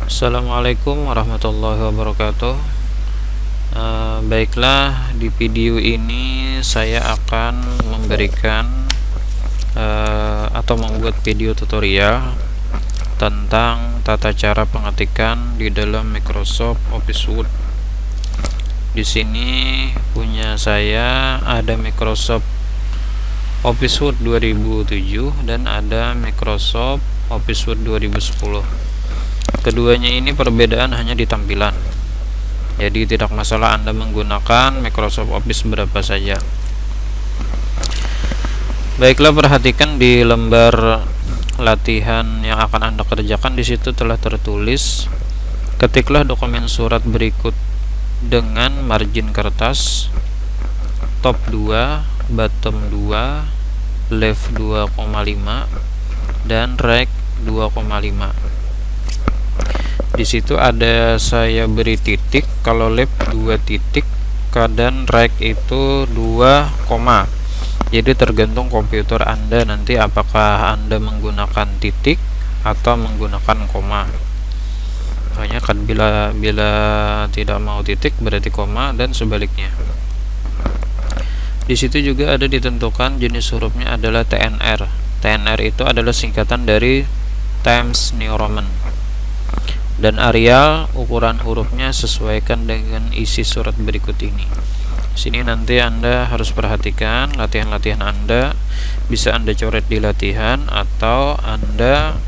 Assalamualaikum warahmatullahi wabarakatuh. Baiklah, di video ini saya akan memberikan atau membuat video tutorial tentang tata cara pengetikan di dalam Microsoft Office Word. Di sini punya saya ada Microsoft Office Word 2007 dan ada Microsoft Office Word 2010. Keduanya ini perbedaan hanya di tampilan, jadi tidak masalah Anda menggunakan Microsoft Office berapa saja. Baiklah, perhatikan di lembar latihan yang akan Anda kerjakan. Di situ telah tertulis, ketiklah dokumen surat berikut dengan margin kertas top 2, bottom 2, left 2,5 dan right 2,5. Di situ ada saya beri titik, kalau left 2 titik dan right itu 2 koma. Jadi tergantung komputer Anda nanti apakah Anda menggunakan titik atau menggunakan koma. Hanya kan bila tidak mau titik berarti koma dan sebaliknya. Di situ juga ada ditentukan jenis hurufnya adalah TNR. TNR itu adalah singkatan dari Times New Roman. Dan Arial ukuran hurufnya sesuaikan dengan isi surat berikut ini. Sini nanti Anda harus perhatikan latihan-latihan Anda, bisa Anda coret di latihan atau Anda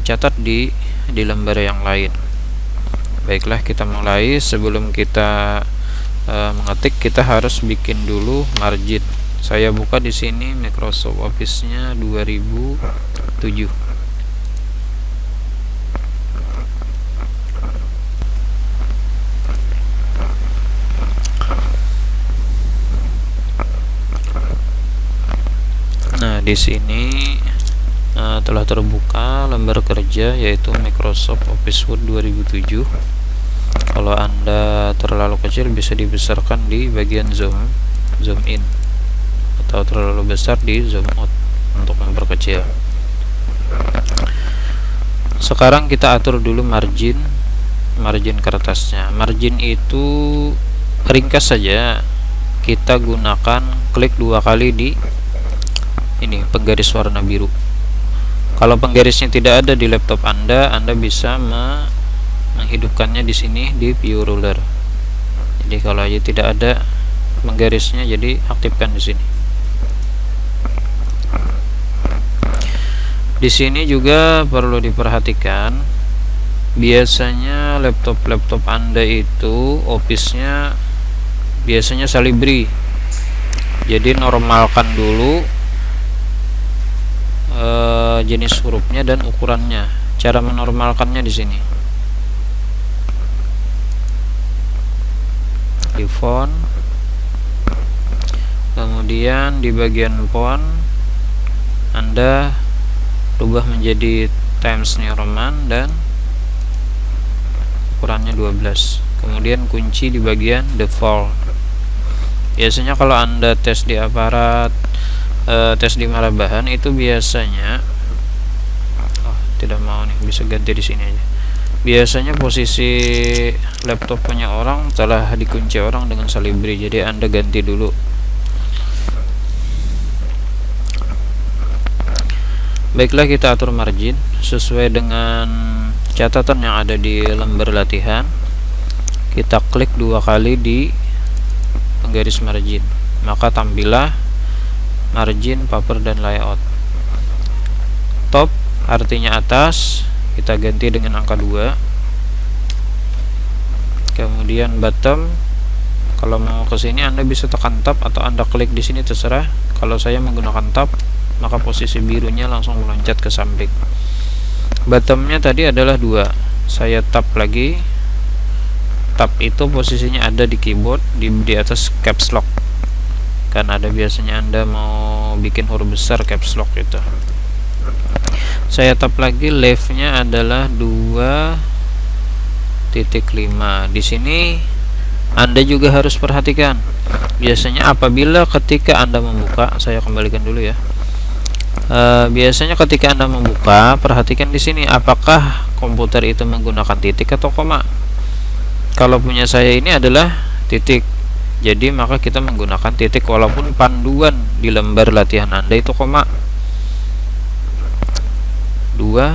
catat di lembar yang lain. Baiklah, kita mulai. Sebelum kita mengetik, kita harus bikin dulu margin. Saya buka di sini Microsoft Office-nya 2007. Nah, di sini telah terbuka lembar kerja yaitu Microsoft Office Word 2007. Kalau Anda terlalu kecil bisa dibesarkan di bagian zoom in, atau terlalu besar di zoom out untuk memperkecil. Sekarang kita atur dulu margin kertasnya. Margin itu ringkas saja, kita gunakan klik 2 kali di ini penggaris warna biru. Kalau penggarisnya tidak ada di laptop Anda bisa menghidupkannya di sini di view ruler. Jadi kalau aja tidak ada penggarisnya, jadi aktifkan di sini. Di sini juga perlu diperhatikan, biasanya laptop Anda itu Office-nya biasanya Salibri. Jadi normalkan dulu jenis hurufnya dan ukurannya. Cara menormalkannya di sini. Di font, kemudian di bagian font Anda rubah menjadi Times New Roman dan ukurannya 12. Kemudian kunci di bagian default. Biasanya kalau Anda tes di aparat, tes di Marabahan itu biasanya tidak mau nih, bisa ganti di sini aja. Biasanya posisi laptop punya orang telah dikunci orang dengan Salibri, jadi Anda ganti dulu. Baiklah, kita atur margin sesuai dengan catatan yang ada di lembar latihan. Kita klik 2 kali di penggaris margin, maka tampillah margin, paper, dan layout. Top artinya atas, kita ganti dengan angka 2. Kemudian bottom, kalau mau ke sini Anda bisa tekan tab atau Anda klik di sini, terserah. Kalau saya menggunakan tab, maka posisi birunya langsung meloncat ke samping. Bottomnya tadi adalah 2, saya tab lagi. Tab itu posisinya ada di keyboard di atas caps lock. Kan ada biasanya Anda mau bikin huruf besar caps lock itu. Saya tab lagi, leftnya adalah 2.5. Di sini Anda juga harus perhatikan. Biasanya apabila ketika Anda membuka, saya kembalikan dulu ya. Biasanya ketika Anda membuka, perhatikan di sini apakah komputer itu menggunakan titik atau koma. Kalau punya saya ini adalah titik, jadi maka kita menggunakan titik walaupun panduan di lembar latihan Anda itu koma. 2.5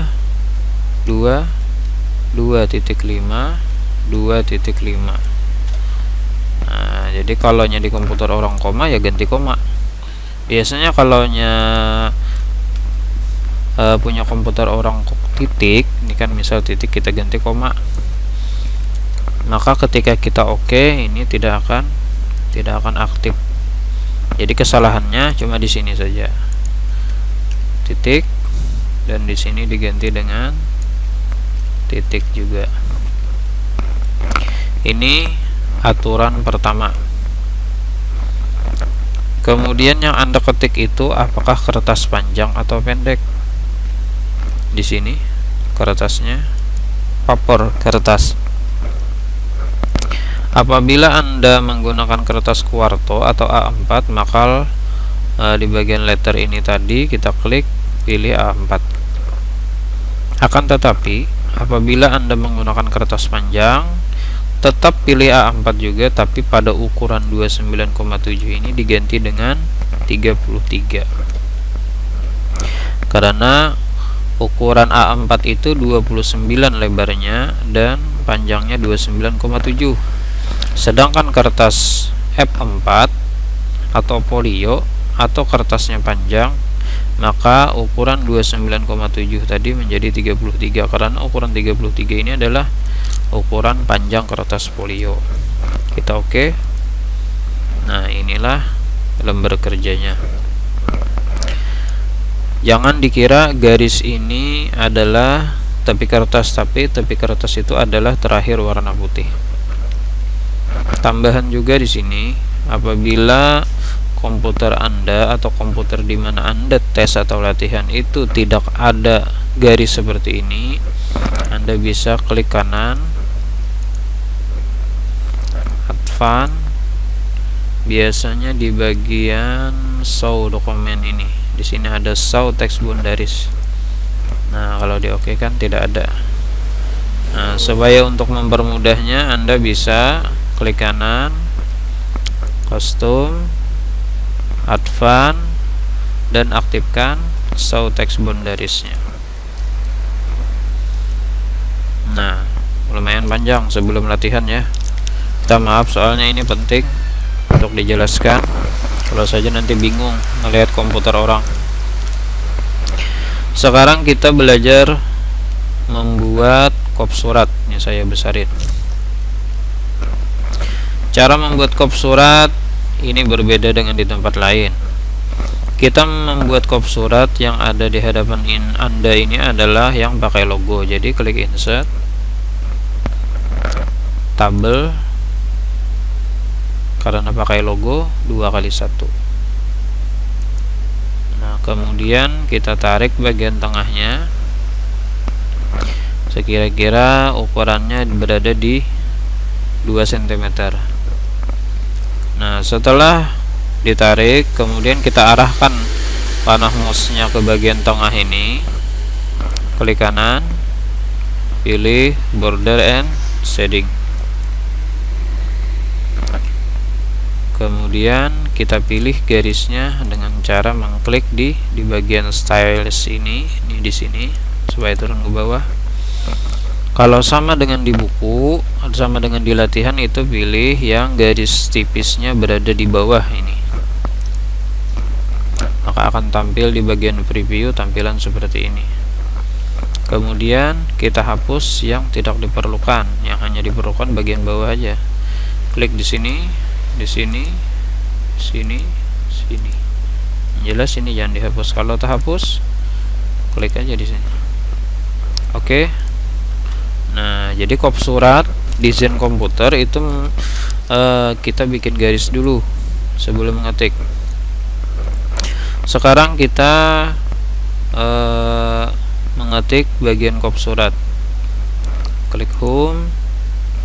2.5. Nah, jadi kalau di komputer orang koma ya ganti koma. Biasanya kalau punya komputer orang titik, ini kan misal titik, kita ganti koma. Maka ketika kita oke, ini tidak akan aktif. Jadi kesalahannya cuma di sini saja. Titik, dan di sini diganti dengan titik juga. Ini aturan pertama. Kemudian yang Anda ketik itu apakah kertas panjang atau pendek? Di sini kertasnya paper kertas. Apabila Anda menggunakan kertas kuarto atau A4, maka di bagian letter ini tadi kita klik pilih A4. Akan tetapi apabila Anda menggunakan kertas panjang, tetap pilih A4 juga, tapi pada ukuran 29,7 ini diganti dengan 33. Karena ukuran A4 itu 29 lebarnya dan panjangnya 29,7. Sedangkan kertas F4 atau folio atau kertasnya panjang, maka ukuran 29,7 tadi menjadi 33, karena ukuran 33 ini adalah ukuran panjang kertas folio. Kita oke. Nah, inilah lembar kerjanya. Jangan dikira garis ini adalah tepi kertas, tapi tepi kertas itu adalah terakhir warna putih. Tambahan juga di sini, apabila komputer Anda atau komputer di mana Anda tes atau latihan itu tidak ada garis seperti ini, Anda bisa klik kanan, Advance, biasanya di bagian show dokumen ini. Di sini ada show text boundaries. Nah, kalau di oke kan tidak ada. Nah, supaya untuk mempermudahnya, Anda bisa klik kanan, custom, advance, dan aktifkan show text boundariesnya. Nah, lumayan panjang sebelum latihan ya. Kita maaf, soalnya ini penting untuk dijelaskan, kalau saja nanti bingung melihat komputer orang. Sekarang kita belajar membuat kop surat. Ini saya besarin. Cara membuat kop surat ini berbeda dengan di tempat lain. Kita membuat kop surat yang ada di hadapan Anda ini adalah yang pakai logo. Jadi klik insert, tabel, karena pakai logo 2x1. Nah, kemudian kita tarik bagian tengahnya, sekira-kira ukurannya berada di 2 cm. Nah, setelah ditarik, kemudian kita arahkan panah mouse-nya ke bagian tengah ini, klik kanan, pilih border and shading. Kemudian kita pilih garisnya dengan cara mengklik di bagian stylus ini di sini supaya turun ke bawah. Kalau sama dengan di buku, sama dengan di latihan, itu pilih yang garis tipisnya berada di bawah ini. Maka akan tampil di bagian preview tampilan seperti ini. Kemudian kita hapus yang tidak diperlukan, yang hanya diperlukan bagian bawah aja. Klik di sini, di sini, sini, sini. Yang jelas ini jangan dihapus. Kalau terhapus, klik aja di sini. Oke. Nah, jadi kop surat desain komputer itu kita bikin garis dulu sebelum mengetik. Sekarang kita mengetik bagian kop surat. Klik home.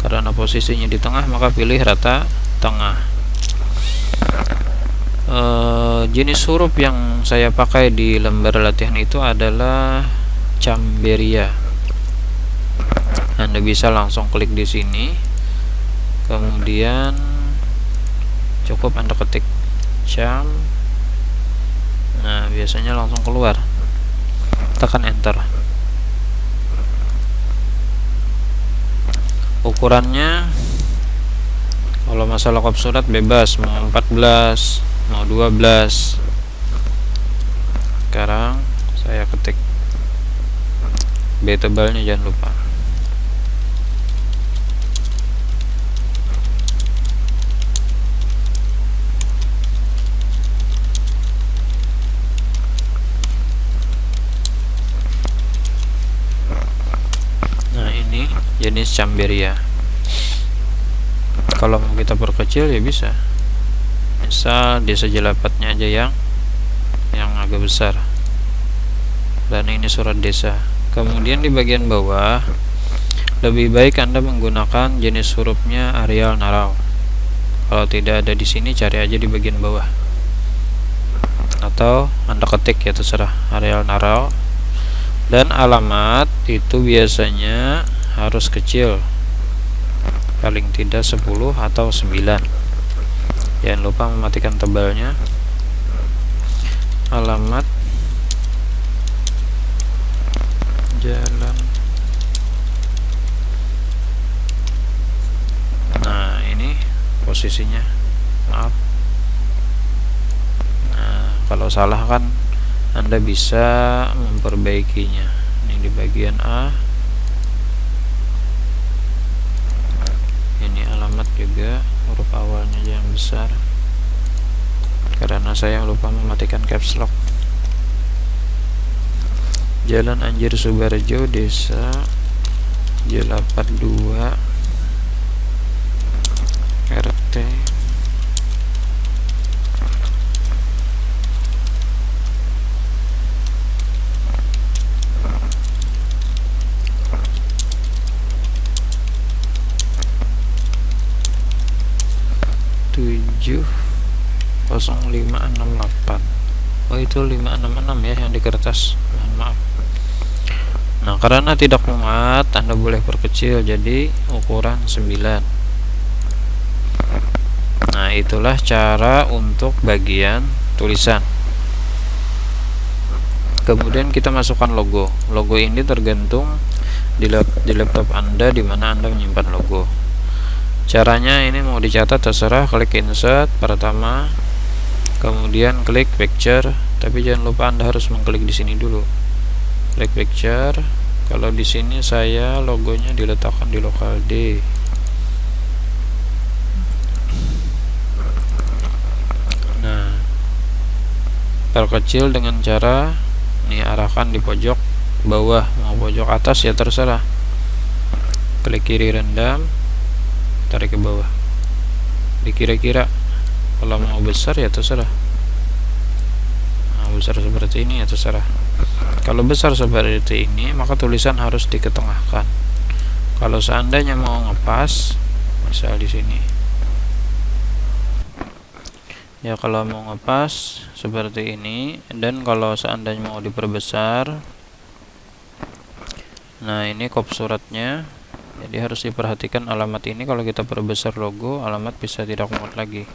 Karena posisinya di tengah, maka pilih rata tengah. Jenis huruf yang saya pakai di lembar latihan itu adalah Camberia. Anda bisa langsung klik di sini, kemudian cukup Anda ketik cam. Nah, biasanya langsung keluar. Tekan enter. Ukurannya kalau masalah kop surat bebas, mau 14, mau 12. Sekarang saya ketik B tebalnya, jangan lupa. Nah, ini jenis Camberia. Kalau mau kita perkecil ya bisa, misal di sejelapatnya aja yang agak besar. Dan ini surat desa. Kemudian di bagian bawah lebih baik Anda menggunakan jenis hurufnya Arial Narau. Kalau tidak ada di sini, cari aja di bagian bawah, atau Anda ketik, ya terserah, Arial Narau. Dan alamat itu biasanya harus kecil, paling tidak 10 atau 9. Jangan lupa mematikan tebalnya. Alamat jalan. Nah, ini posisinya, maaf. Nah, kalau salah kan Anda bisa memperbaikinya. Ini di bagian A. Ini alamat juga, huruf awalnya yang besar, karena saya lupa mematikan caps lock. Jalan Anjir Subarjo, Desa Jelapat 2, RT 70568. Oh, itu 566 ya yang di kertas, mohon maaf. Nah, karena tidak muat, Anda boleh perkecil jadi ukuran 9. Nah, itulah cara untuk bagian tulisan. Kemudian kita masukkan logo. Logo ini tergantung di laptop Anda di mana Anda menyimpan logo. Caranya ini mau dicatat terserah, klik insert pertama, kemudian klik picture, tapi jangan lupa Anda harus mengklik di sini dulu. Klik picture. Kalau di sini saya logonya diletakkan di lokal D. Nah, perkecil dengan cara nih, arahkan di pojok bawah, mau pojok atas ya terserah. Klik kiri rendam, tarik ke bawah. Dikira-kira kalau mau besar ya terserah. Nah, besar seperti ini ya terserah. Kalau besar seperti ini, maka tulisan harus diketengahkan. Kalau seandainya mau ngepas, misal di sini. Ya, kalau mau ngepas seperti ini, dan kalau seandainya mau diperbesar, nah ini kop suratnya. Jadi harus diperhatikan alamat ini, kalau kita perbesar logo, alamat bisa tidak muat lagi.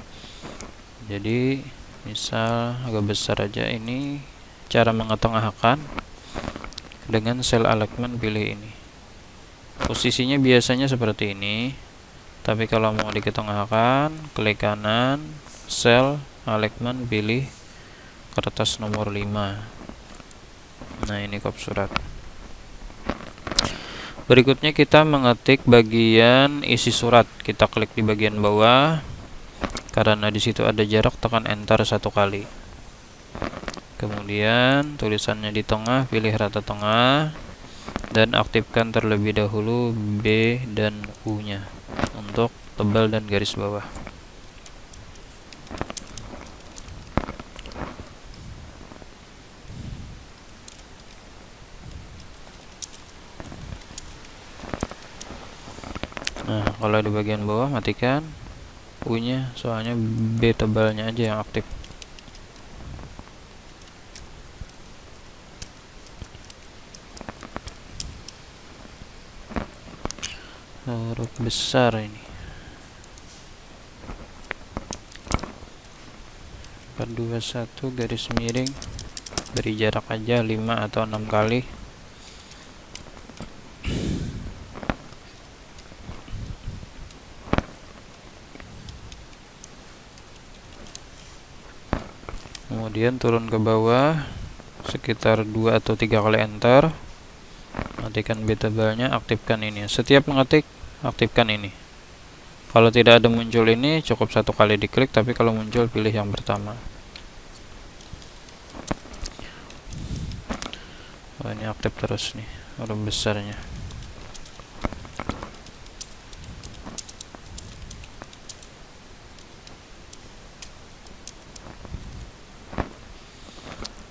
Jadi misal agak besar aja. Ini cara mengetengahkan dengan sel alignment, pilih ini. Posisinya biasanya seperti ini, tapi kalau mau diketengahkan, klik kanan, sel alignment, pilih kertas nomor 5. Nah, ini kop surat. Berikutnya kita mengetik bagian isi surat. Kita klik di bagian bawah, karena di situ ada jarak, tekan enter 1 kali. Kemudian tulisannya di tengah, pilih rata tengah, dan aktifkan terlebih dahulu B dan U nya untuk tebal dan garis bawah. Nah, kalau di bagian bawah matikan U nya, soalnya B tebalnya aja yang aktif. huruf besar ini. 421 garis miring, beri jarak aja 5 atau 6 kali. Kemudian turun ke bawah sekitar 2 atau 3 kali enter, matikan B tebalnya, aktifkan ini. Setiap mengetik aktifkan ini. Kalau tidak ada muncul ini cukup 1 kali diklik, tapi kalau muncul pilih yang pertama. Oh, ini aktif terus nih huruf besarnya.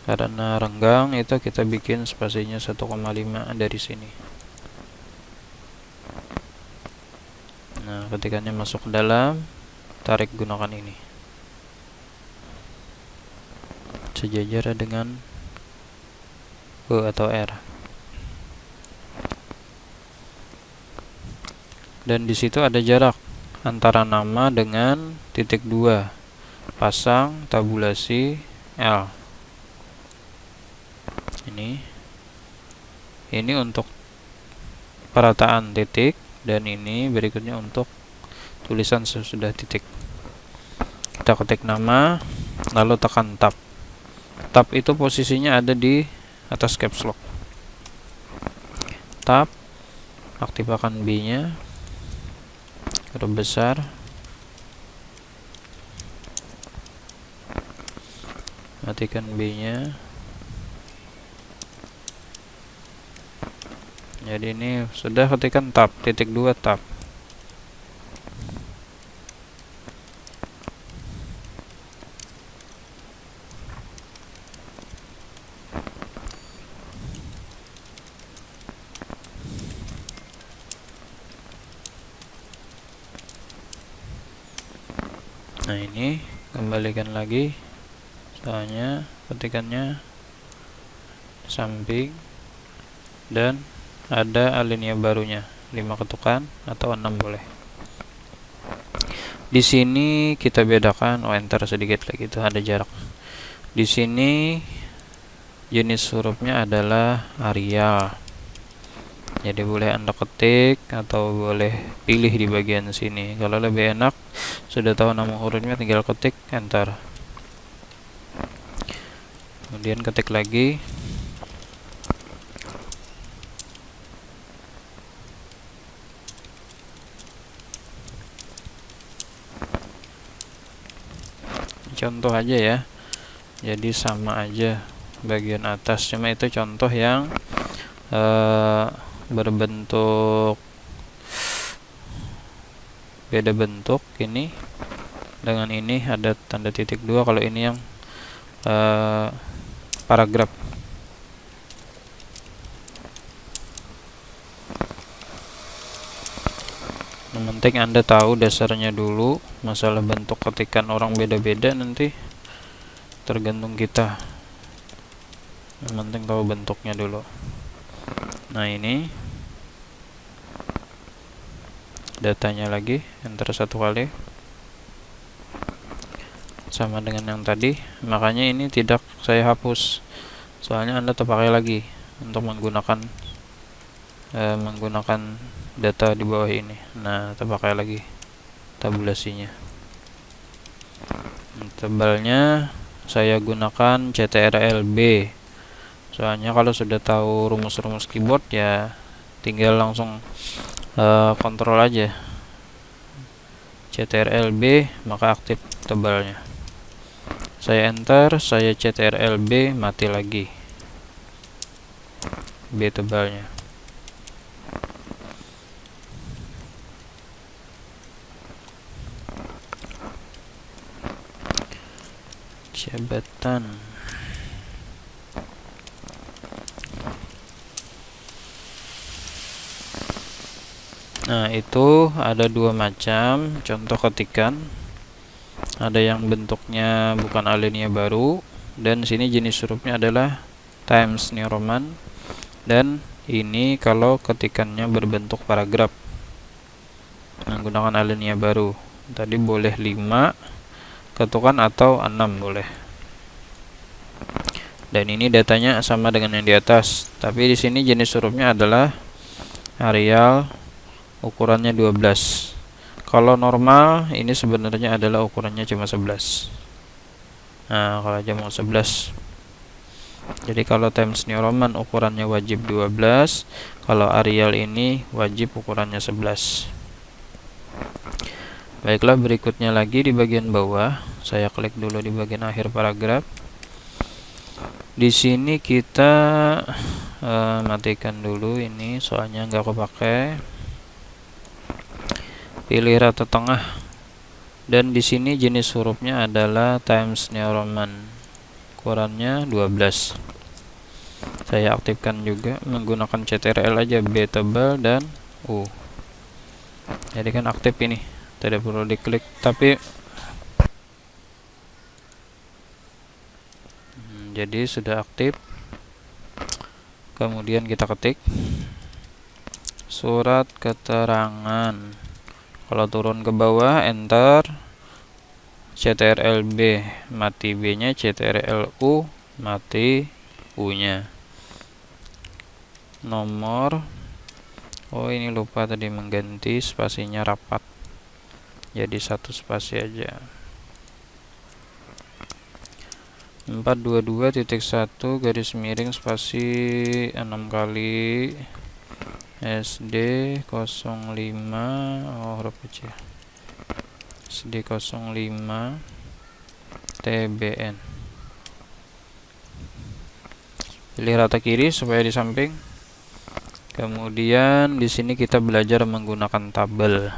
Karena renggang itu kita bikin spasinya 1,5 dari sini. Nah, ketikannya masuk ke dalam, tarik gunakan ini. Sejajar dengan E atau R. Dan di situ ada jarak antara nama dengan titik 2. Pasang tabulasi L. Ini untuk perataan titik, dan ini berikutnya untuk tulisan sesudah titik. Kita ketik nama, lalu tekan tab. Tab itu posisinya ada di atas caps lock. Tab, aktifkan B nya, huruf besar, matikan B nya. Jadi ini sudah ketikkan tab, titik 2 tab. Nah, ini kembalikan lagi, soalnya ketikannya samping dan ada alinea barunya, 5 ketukan atau 6 boleh. Di sini kita bedakan, enter sedikit lagi, itu ada jarak. Di sini jenis hurufnya adalah Arial. Jadi boleh Anda ketik atau boleh pilih di bagian sini. Kalau lebih enak, sudah tahu nama hurufnya, tinggal ketik enter. Kemudian ketik lagi. Contoh aja ya, jadi sama aja bagian atas, cuma itu contoh yang berbentuk beda bentuk. Ini dengan ini ada tanda titik 2, kalau ini yang paragraf. Yang penting Anda tahu dasarnya dulu. Masalah bentuk ketikan orang beda-beda, nanti tergantung kita. Yang penting tahu bentuknya dulu. Nah, ini datanya lagi, enter 1 kali, sama dengan yang tadi. Makanya ini tidak saya hapus, soalnya Anda terpakai lagi untuk menggunakan data di bawah ini. Nah, terpakai lagi tabulasinya. Tebalnya saya gunakan CTRL-B, soalnya kalau sudah tahu rumus-rumus keyboard ya tinggal langsung kontrol aja CTRL-B, maka aktif tebalnya. Saya enter, saya CTRL-B, mati lagi B tebalnya. Jabatan. Nah, itu ada 2 macam contoh ketikan. Ada yang bentuknya bukan alinea baru, dan sini jenis hurufnya adalah Times New Roman, dan ini kalau ketikannya berbentuk paragraf. menggunakan alinea baru. Tadi boleh 5 ketukan atau 6 boleh. Dan ini datanya sama dengan yang di atas, tapi di sini jenis hurufnya adalah Arial, ukurannya 12. Kalau normal ini sebenarnya adalah ukurannya cuma 11. Nah, kalau aja mau 11. Jadi kalau Times New Roman ukurannya wajib 12, kalau Arial ini wajib ukurannya 11. Baiklah, berikutnya lagi di bagian bawah, saya klik dulu di bagian akhir paragraf. Di sini kita matikan dulu ini, soalnya nggak kepake. Pilih rata tengah, dan di sini jenis hurufnya adalah Times New Roman, ukurannya 12. Saya aktifkan juga menggunakan CTRL aja, B tebal dan U. Jadi kan aktif ini, tidak perlu diklik, tapi jadi sudah aktif. Kemudian kita ketik surat keterangan. Kalau turun ke bawah, enter, CTRL B, mati B nya, CTRL U, mati U nya. Nomor, oh ini lupa tadi mengganti spasinya rapat, jadi 1 spasi aja. 422.1 garis miring spasi 6 kali SD 05, huruf kecil, SD 05 TBN. Pilih rata kiri supaya di samping. Kemudian di sini kita belajar menggunakan tabel.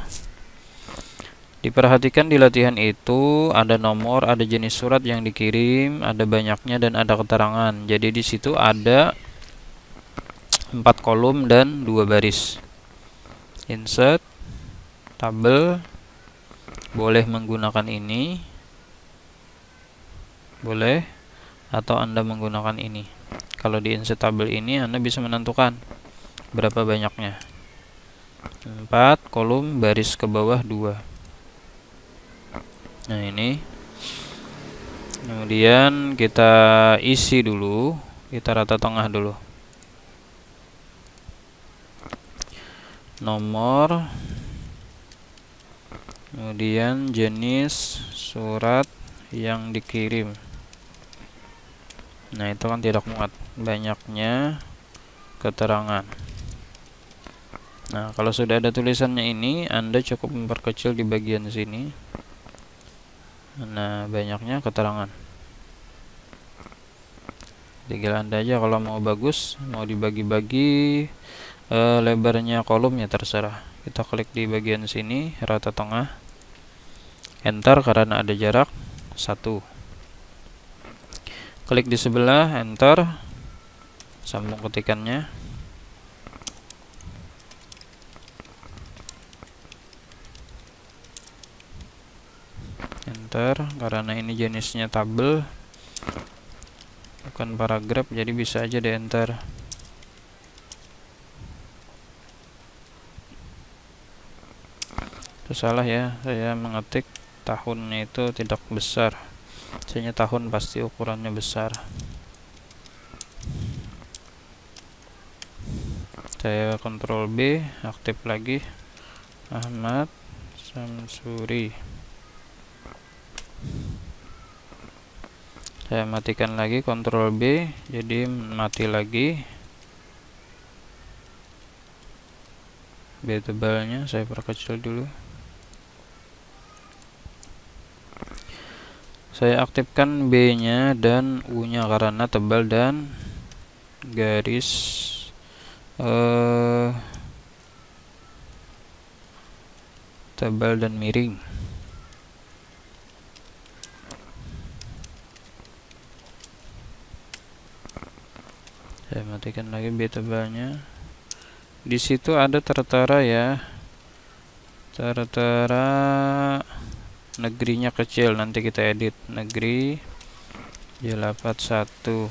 Diperhatikan di latihan itu ada nomor, ada jenis surat yang dikirim, ada banyaknya, dan ada keterangan. Jadi di situ ada 4 kolom dan 2 baris. Insert, tabel, boleh menggunakan ini, boleh, atau Anda menggunakan ini. Kalau di insert tabel ini Anda bisa menentukan berapa banyaknya. 4 kolom, baris ke bawah 2. Nah ini, kemudian kita isi dulu, kita rata tengah dulu. Nomor, kemudian jenis surat yang dikirim. Nah itu kan tidak muat, banyaknya, keterangan. Nah kalau sudah ada tulisannya ini, Anda cukup memperkecil di bagian sini. Nah banyaknya, keterangan. Tinggal Anda aja kalau mau bagus, mau dibagi-bagi lebarnya kolomnya terserah. Kita klik di bagian sini, rata tengah, enter karena ada jarak 1. Klik di sebelah, enter, sambung ketikannya, enter, karena ini jenisnya tabel bukan paragraf, jadi bisa aja di enter. Itu salah ya, saya mengetik tahunnya itu tidak besar, biasanya tahun pasti ukurannya besar. Saya Ctrl B, aktif lagi, Ahmad Samsuri. Saya matikan lagi, Ctrl B, jadi mati lagi. B tebalnya saya perkecil dulu. Saya aktifkan B nya dan U nya karena tebal dan garis tebal dan miring. Saya matikan lagi B tebalnya. Di situ ada tertera ya, tertera negerinya kecil, nanti kita edit, negeri Jelapat 1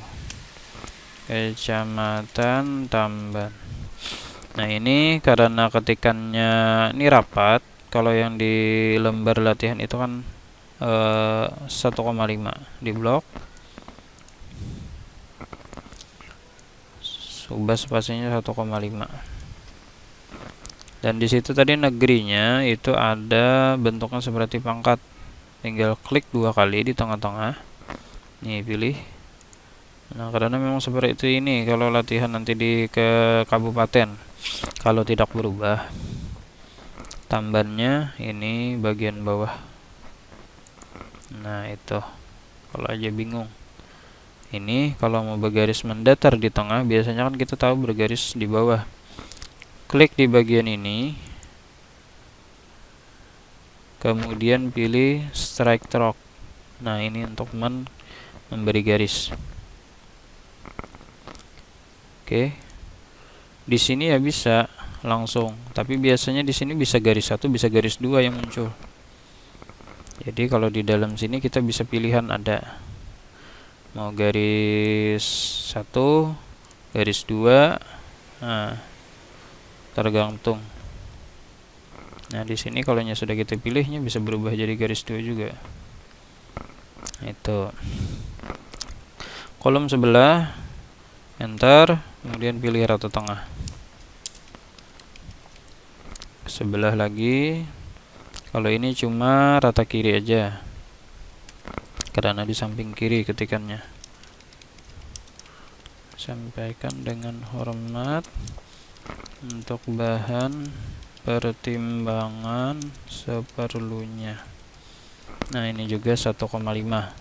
Kecamatan Tamban. Nah ini karena ketikannya ini rapat, kalau yang di lembar latihan itu kan 1,5 di blok, ubah spasinya 1,5. Dan di situ tadi negerinya itu ada bentuknya seperti pangkat, tinggal klik 2 kali di tengah-tengah, nih pilih. Nah, karena memang seperti itu ini kalau latihan nanti di ke kabupaten, kalau tidak berubah tambannya ini bagian bawah. Nah, itu kalau aja bingung. Ini kalau mau bergaris mendatar di tengah, biasanya kan kita tahu bergaris di bawah. Klik di bagian ini, kemudian pilih strike stroke. Nah, ini untuk memberi garis. Oke. Di sini ya bisa langsung, tapi biasanya di sini bisa garis 1, bisa garis 2 yang muncul. Jadi kalau di dalam sini kita bisa pilihan ada mau garis 1, garis 2. Nah, tergantung. Nah, di sini kalau sudah kita pilihnya bisa berubah jadi garis 2 juga. Itu. Kolom sebelah, enter, kemudian pilih rata tengah. Sebelah lagi, kalau ini cuma rata kiri aja, karena di samping kiri ketikannya. Sampaikan dengan hormat, untuk bahan pertimbangan seperlunya. Nah, ini juga 1,5.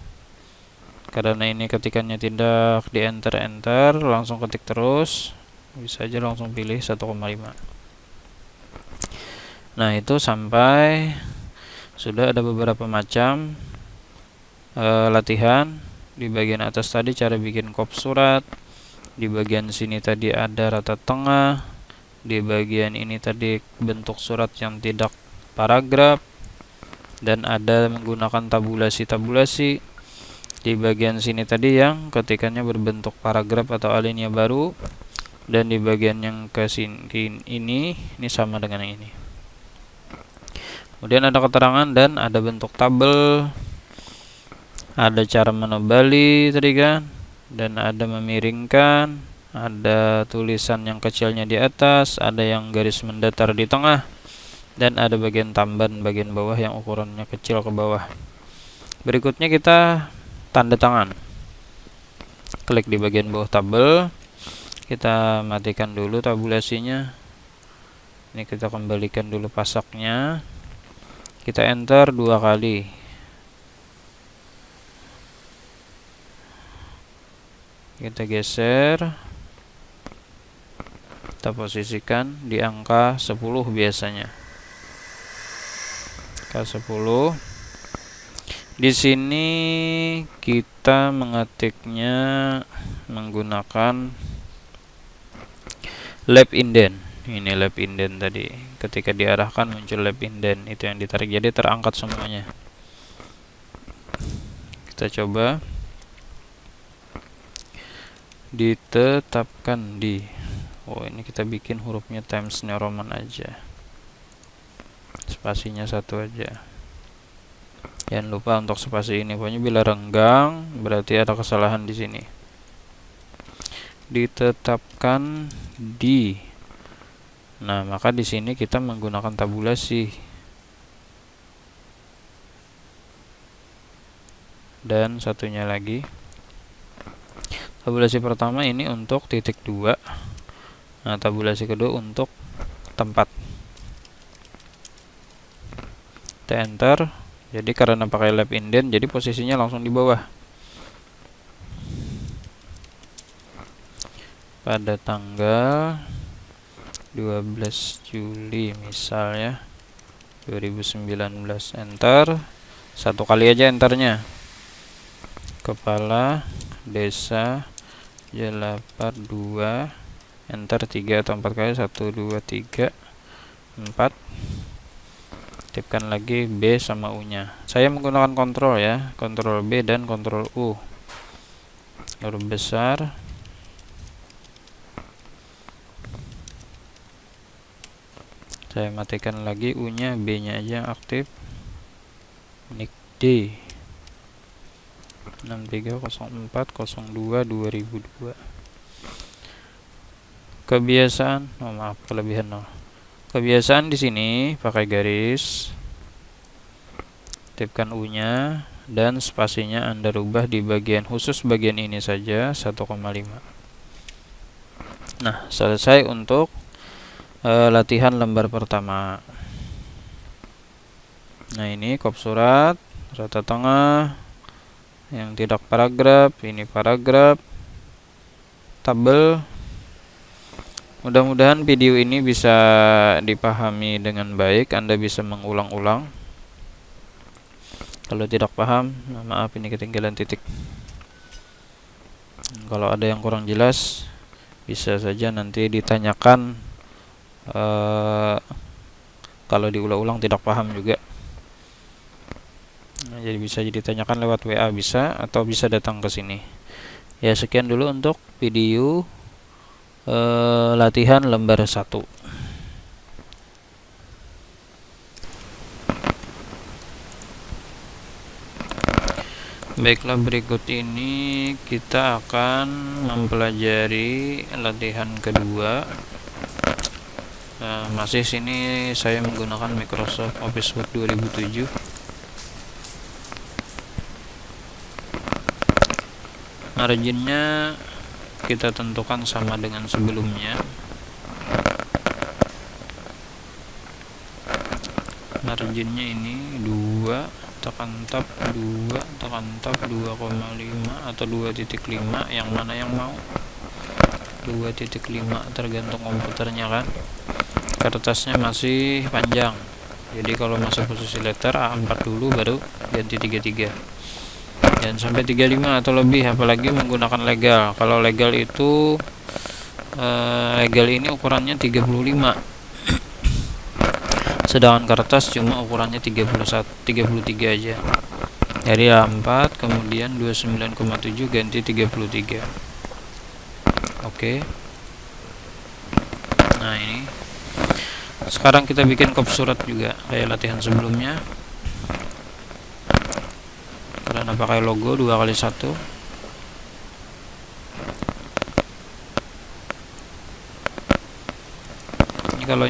Karena ini ketikannya tidak di enter, langsung ketik terus, bisa aja langsung pilih 1,5. Nah, itu sampai sudah ada beberapa macam latihan. Di bagian atas tadi cara bikin kop surat, di bagian sini tadi ada rata tengah, di bagian ini tadi bentuk surat yang tidak paragraf, dan ada menggunakan tabulasi. Di bagian sini tadi yang ketikannya berbentuk paragraf atau alinea baru, dan di bagian yang ke sini ini sama dengan yang ini. Kemudian ada keterangan dan ada bentuk tabel, ada cara menebali tadi kan, dan ada memiringkan, ada tulisan yang kecilnya di atas, ada yang garis mendatar di tengah, dan ada bagian tamban bagian bawah yang ukurannya kecil ke bawah. Berikutnya kita tanda tangan. Klik di bagian bawah tabel, kita matikan dulu tabulasinya. Ini kita kembalikan dulu pasaknya, kita enter 2 kali. Kita geser, kita posisikan di angka 10 biasanya. Angka 10. Di sini kita mengetiknya menggunakan lap indent. Ini lap indent tadi. Ketika diarahkan muncul lap indent, itu yang ditarik, jadi terangkat semuanya. Kita coba. Ditetapkan di. Oh, ini kita bikin hurufnya Times New Roman aja. Spasinya 1 aja. Jangan lupa untuk spasi ini, pokoknya bila renggang berarti ada kesalahan di sini. Ditetapkan di. Nah, maka di sini kita menggunakan tabulasi. Dan satunya lagi. Tabulasi pertama ini untuk titik 2. Nah, tabulasi kedua untuk tempat. Kita enter. Jadi karena pakai lap indent, jadi posisinya langsung di bawah. Pada tanggal 12 Juli misalnya 2019, enter. 1 kali aja enternya. Kepala Desa Jelapar 2, enter 3 atau 4 kali, 1, 2, 3, 4. Tipkan lagi B sama U nya. Saya menggunakan kontrol ya, kontrol B dan kontrol U. Huruf besar, Saya matikan lagi U-nya, B-nya aja yang aktif. Nik D 630402 2002. Kebiasaan, maaf, kelebihan kebiasaan di sini pakai garis, tipkan U-nya dan spasinya Anda rubah di bagian khusus bagian ini saja 1,5. Nah, selesai untuk latihan lembar pertama. Nah, ini kop surat, rata tengah, yang tidak paragraf, ini paragraf, tabel. Mudah-mudahan video ini bisa dipahami dengan baik. Anda bisa mengulang-ulang. Kalau tidak paham, maaf ini ketinggalan titik. Kalau ada yang kurang jelas, bisa saja nanti ditanyakan. Kalau diulang-ulang tidak paham juga. Nah, jadi bisa ditanyakan lewat WA bisa, atau bisa datang ke sini. Ya, sekian dulu untuk video latihan lembar 1. Baiklah, berikut ini kita akan mempelajari latihan kedua. Masih sini saya menggunakan Microsoft Office Word 2007. Marginnya kita tentukan sama dengan sebelumnya. Marginnya ini 2, tekan tab 2, tekan tab 2,5 atau 2.5, yang mana yang mau. 2.5 tergantung komputernya kan. Kertasnya masih panjang, jadi kalau masuk posisi letter A4 dulu, baru ganti 33. Dan sampai 35 atau lebih, apalagi menggunakan legal. Kalau legal itu legal ini ukurannya 35, sedangkan kertas cuma ukurannya 33 aja. Dari A4 kemudian 29,7 ganti 33. Oke. Nah, ini sekarang kita bikin kop surat juga kayak latihan sebelumnya. Karena pakai logo 2x1. Ini kalau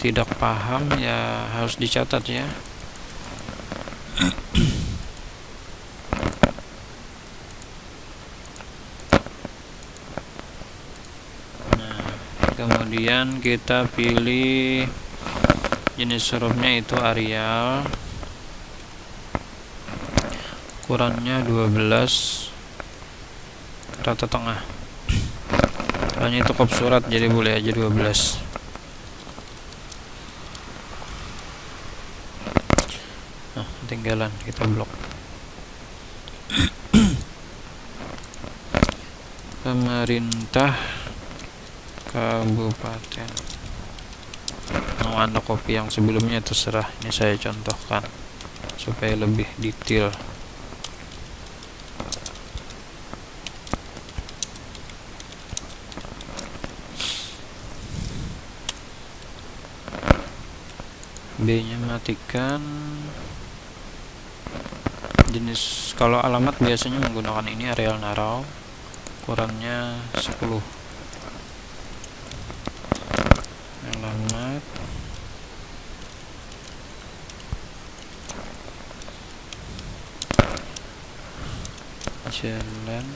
tidak paham ya harus dicatat ya. Nah, kemudian kita pilih jenis hurufnya itu Arial. Ukurannya 12, rata tengah. Hanya itu kop surat, jadi boleh aja 12. Nah, ketinggalan, kita blok. Pemerintah Kabupaten. Mau Anda copy yang sebelumnya terserah. Ini saya contohkan supaya lebih detail. B-nya matikan. Jenis kalau alamat biasanya menggunakan ini Arial Narrow. Ukurannya 10. Alamat jalan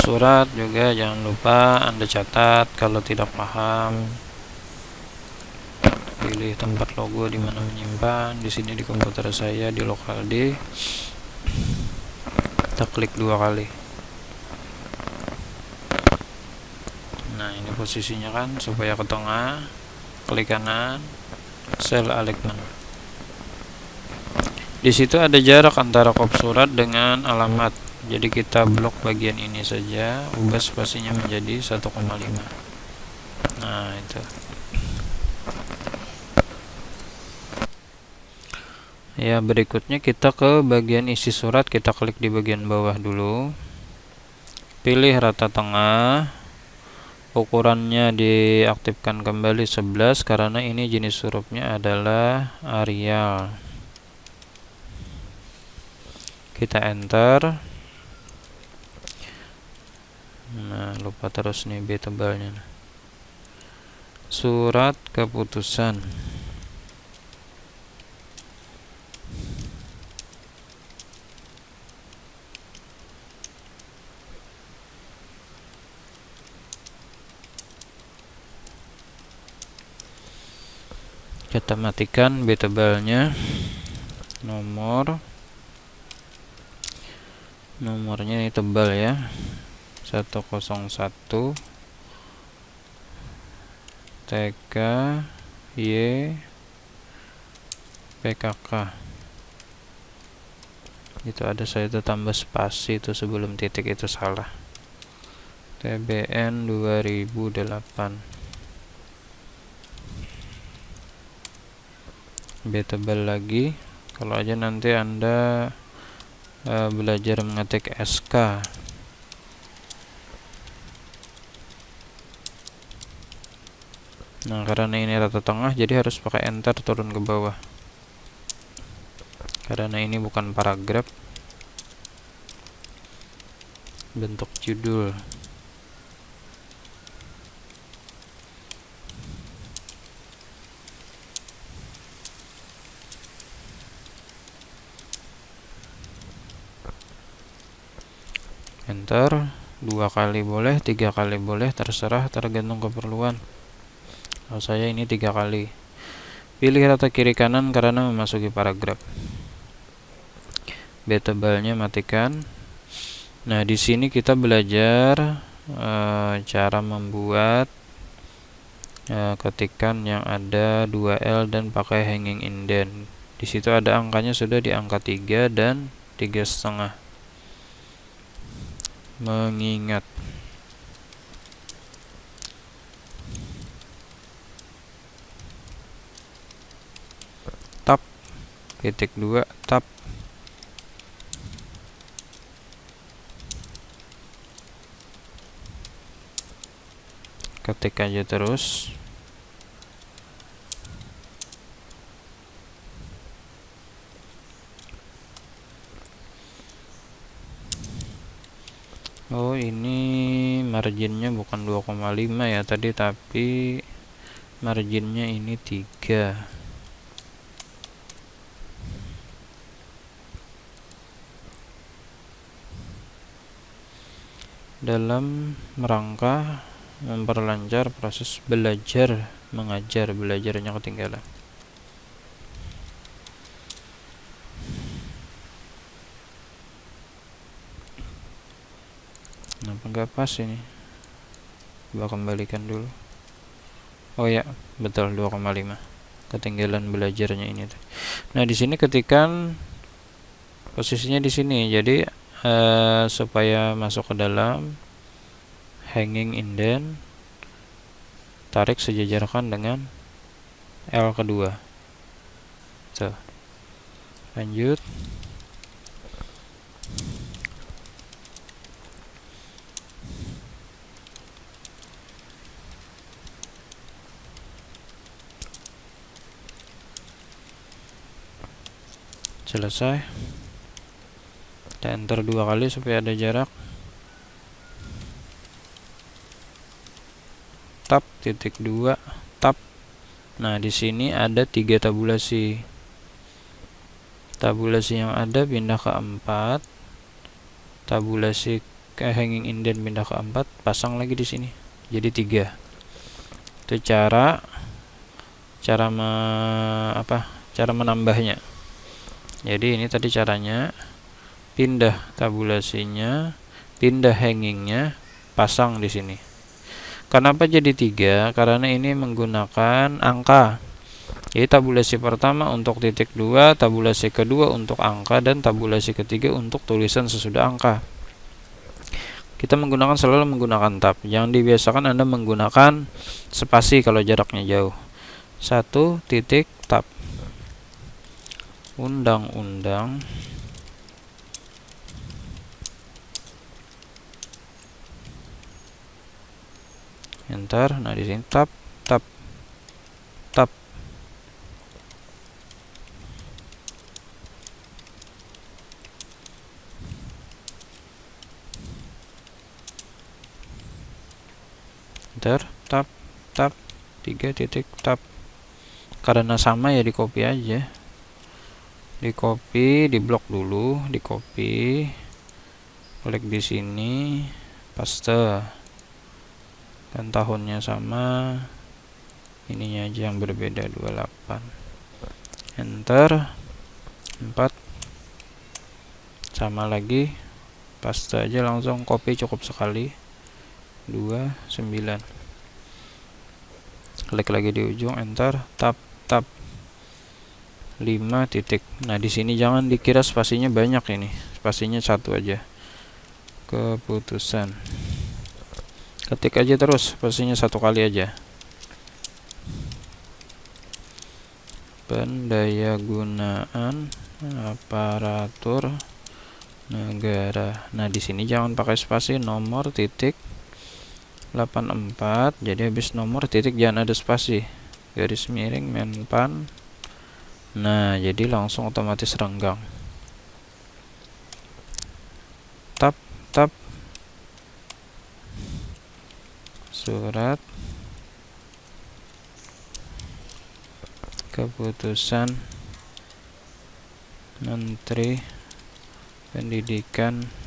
surat juga jangan lupa Anda catat. Kalau tidak paham, pilih tempat logo di mana menyimpan. Di sini di komputer saya di lokal D. Kita klik 2 kali. Nah, ini posisinya kan supaya ke tengah. Klik kanan, sel alignment. Di situ ada jarak antara kop surat dengan alamat. Jadi kita blok bagian ini saja, ubah spasinya menjadi 1,5. Nah, itu. Ya, berikutnya kita ke bagian isi surat. Kita klik di bagian bawah dulu. Pilih rata tengah. Ukurannya diaktifkan kembali 11 karena ini jenis hurufnya adalah Arial. Kita enter. Nah, lupa terus nih B tebalnya. Surat keputusan. Kita matikan B tebalnya. Nomornya ini tebal ya, 101 TK Y PKK. Itu ada saya tambah spasi itu sebelum titik, itu salah. TBN 2008. B tebal lagi. Kalau aja nanti Anda belajar mengetik SK. Nah, karena ini rata tengah jadi harus pakai enter turun ke bawah. Karena ini bukan paragraf, bentuk judul. Enter 2 kali boleh, 3 kali boleh, terserah, tergantung keperluan. Kalau saya ini 3 kali. Pilih rata kiri kanan karena memasuki paragraf. B tebalnya matikan. Nah, di sini kita belajar cara membuat ketikan yang ada 2L dan pakai hanging indent. Di situ ada angkanya sudah di angka 3 dan 3,5. Mengingat tab titik 2 tab. Ketik aja terus. Oh, ini marginnya bukan 2,5 ya tadi, tapi marginnya ini 3. Dalam rangka memperlancar proses belajar mengajar, belajarnya ketinggalan. Kenapa nggak pas ini? Coba kembalikan dulu. Oh ya, betul 2,5. Ketinggalan belajarnya ini. Nah, di sini ketikan posisinya di sini. Jadi supaya masuk ke dalam hanging indent, tarik sejajarkan dengan L kedua. Tuh. Lanjut. Selesai. Kita enter 2 kali supaya ada jarak. Tab titik 2 tab. Nah, di sini ada 3 tabulasi. Tabulasi yang ada pindah ke 4. Tabulasi ke hanging indent pindah ke 4, pasang lagi di sini. Jadi 3. Itu cara menambahnya. Jadi ini tadi caranya, pindah tabulasinya, pindah hangingnya, pasang di sini. Kenapa jadi 3? Karena ini menggunakan angka. Jadi tabulasi pertama untuk titik 2, tabulasi kedua untuk angka, dan tabulasi ketiga untuk tulisan sesudah angka. kita selalu menggunakan tab. Jangan dibiasakan Anda menggunakan spasi kalau jaraknya jauh. 1 titik tab. Undang-undang enter. Nah, di sini tab tab tab. Enter tab tab 3 titik tab. Karena sama ya, di copy aja. Di copy, di blok dulu, di copy. Klik di sini, paste. Dan tahunnya sama. Ininya aja yang berbeda 28. Enter. 4. Sama lagi. Paste aja langsung, copy cukup sekali. 29. Klik lagi di ujung, enter, tab tab 5 titik. Nah, di sini jangan dikira spasinya banyak, ini spasinya 1 aja. Keputusan. Ketik aja terus, spasinya 1 kali aja. Pendayagunaan aparatur negara. Nah, di sini jangan pakai spasi, nomor titik 84. Jadi habis nomor titik jangan ada spasi. Garis miring Menpan. Nah, jadi langsung otomatis renggang. Tab tab. Surat keputusan Menteri Pendidikan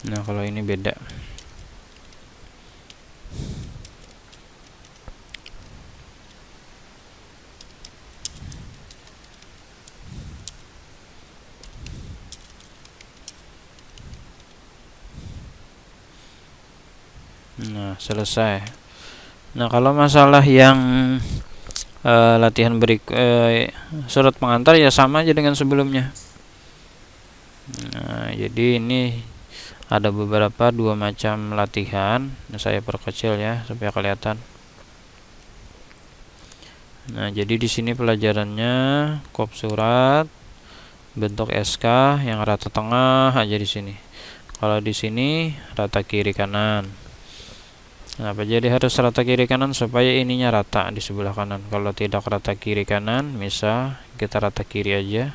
Nah, kalau ini beda. Nah, selesai. Nah, kalau masalah yang latihan surat pengantar ya sama aja dengan sebelumnya. Nah, jadi ini ada beberapa 2 macam latihan. Nah, saya perkecil ya supaya kelihatan. Nah, jadi di sini pelajarannya kop surat bentuk SK yang rata tengah aja di sini. Kalau di sini rata kiri kanan. Nah, jadi harus rata kiri kanan supaya ininya rata di sebelah kanan. Kalau tidak rata kiri kanan, misal kita rata kiri aja.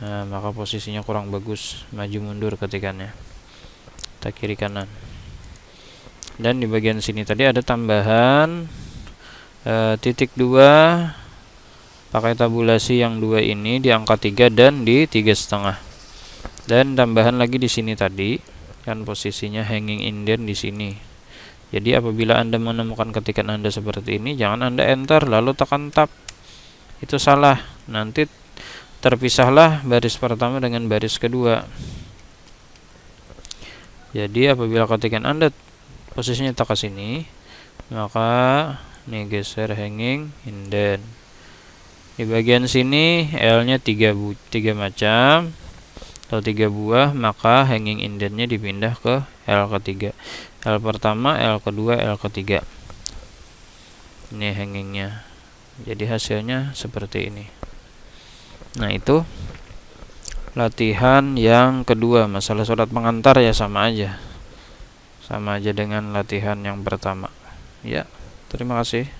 Nah, maka posisinya kurang bagus, maju mundur ketikannya. Rata kiri kanan. Dan di bagian sini tadi ada tambahan titik 2 pakai tabulasi yang 2 ini di angka 3 dan di 3,5. Dan tambahan lagi di sini tadi kan posisinya hanging indent di sini. Jadi apabila Anda menemukan ketikan Anda seperti ini, jangan Anda enter lalu tekan tab. Itu salah. Nanti terpisahlah baris pertama dengan baris kedua. Jadi apabila ketikan Anda posisinya tak ke sini, maka nih geser hanging indent. Di bagian sini L-nya 3 macam. Kalau 3 buah, maka hanging indentnya dipindah ke L ketiga. L pertama, L kedua, L ketiga. Ini hangingnya. Jadi hasilnya seperti ini. Nah, itu latihan yang kedua. Masalah surat pengantar ya sama aja dengan latihan yang pertama. Ya, terima kasih.